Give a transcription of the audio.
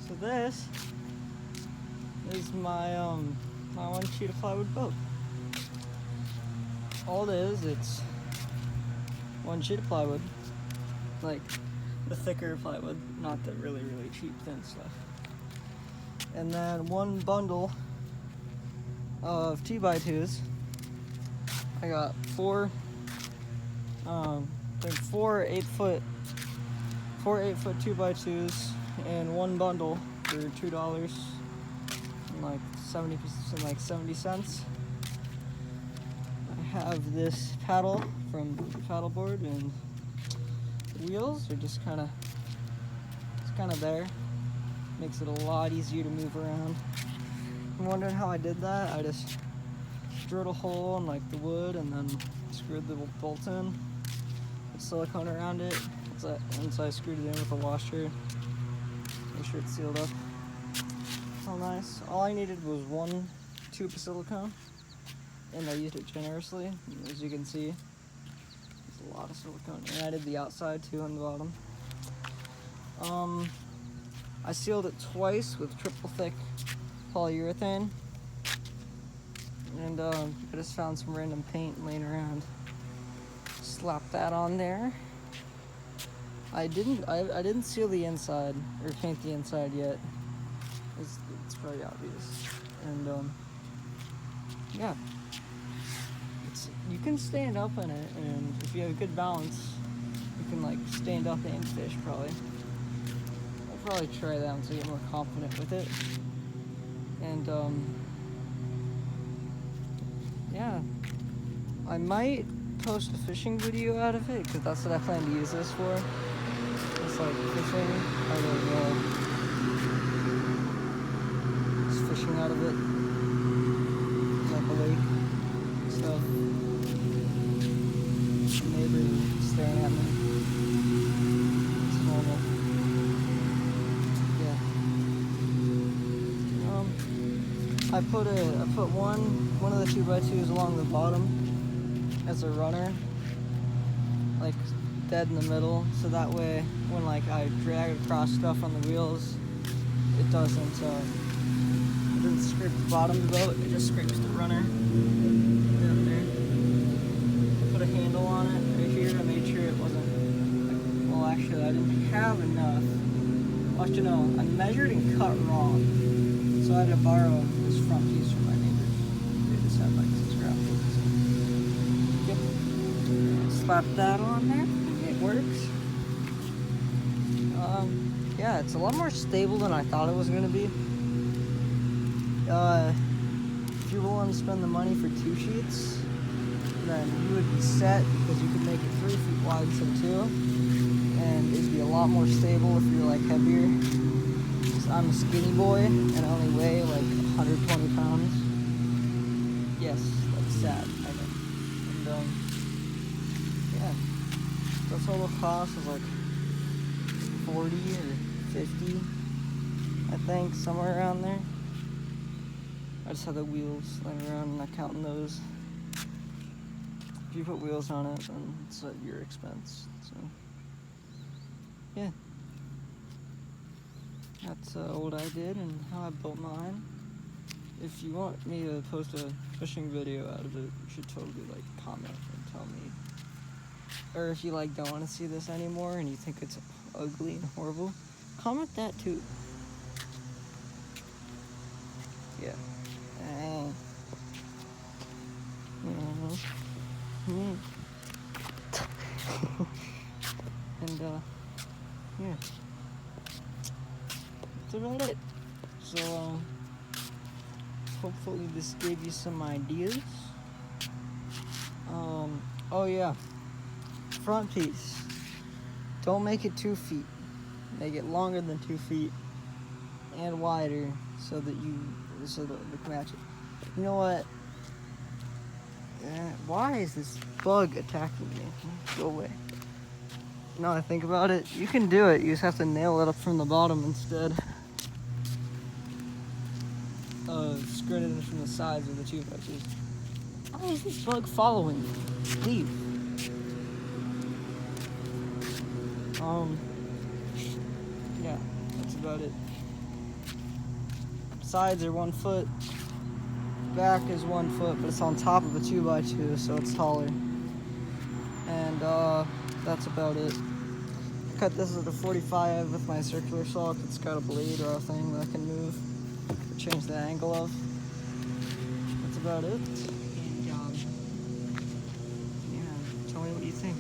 So this is my my one sheet of plywood boat. All it is, it's one sheet of plywood, like the thicker plywood, not the really cheap thin stuff. And then one bundle of 2x2s. I got four 8-foot 2x2s and one bundle for $2 and like 70 cents. I have this paddle from Paddleboard, and the wheels are just kind of there. Makes it a lot easier to move around. I'm wondering how I did that. I just drilled a hole in like the wood and then screwed the bolt in, put silicone around it, and so I screwed it in with a washer. Make sure it's sealed up. Oh, nice. All I needed was 1 tube of silicone, and I used it generously. As you can see, there's a lot of silicone. And I did the outside too on the bottom. I sealed it twice with triple thick polyurethane, and I just found some random paint laying around. Slap that on there. I didn't seal the inside or paint the inside yet. It's probably obvious. And yeah, you can stand up in it, and if you have a good balance, you can like stand up and fish probably. I'll probably try that once I get more confident with it. And yeah, I might post a fishing video out of it, because that's what I plan to use this for. It's like fishing, just fishing out of it, like a lake. So, the neighbor staring at me. It's normal. Yeah. I put one of the 2x2s along the bottom as a runner, like dead in the middle, so that way when like I drag across stuff on the wheels, it doesn't scrape the bottom of the boat, it just scrapes the runner down there. Put a handle on it right here. I made sure it wasn't, well actually I didn't have enough. Well, you know, I measured and cut wrong, so I had to borrow this front piece from my neighbors. They just had like some scrap pieces. Yep. Slap that on there. It works. Yeah, it's a lot more stable than I thought it was going to be. If you were willing to spend the money for 2 sheets, then you would be set, because you could make it 3 feet wide instead of 2, and it'd be a lot more stable if you're like heavier. So I'm a skinny boy and I only weigh like 120 pounds. Yes, that's sad, I know. And yeah, the total cost was like 40 or 50, I think, somewhere around there. I just had the wheels laying around and not counting those. If you put wheels on it, then it's at your expense. So, yeah. That's what I did and how I built mine. If you want me to post a fishing video out of it, you should totally like comment and tell me. Or if you like don't want to see this anymore and you think it's ugly and horrible, comment that too. Yeah. And yeah, that's about it. So hopefully this gave you some ideas. Oh yeah, front piece, don't make it 2 feet, make it longer than 2 feet and wider, so that you can match it. You know what? Why is this bug attacking me? Go away. Now that I think about it, you can do it. You just have to nail it up from the bottom instead. Skirt it in from the sides of the 2x2s. Why is this bug following me? Leave. Yeah, that's about it. sides are 1 foot, back is 1 foot, but it's on top of a 2x2, so it's taller. And that's about it. I cut this at a 45 with my circular saw. It's got a blade or a thing that I can move or change the angle of. That's about it. And yeah, tell me what you think.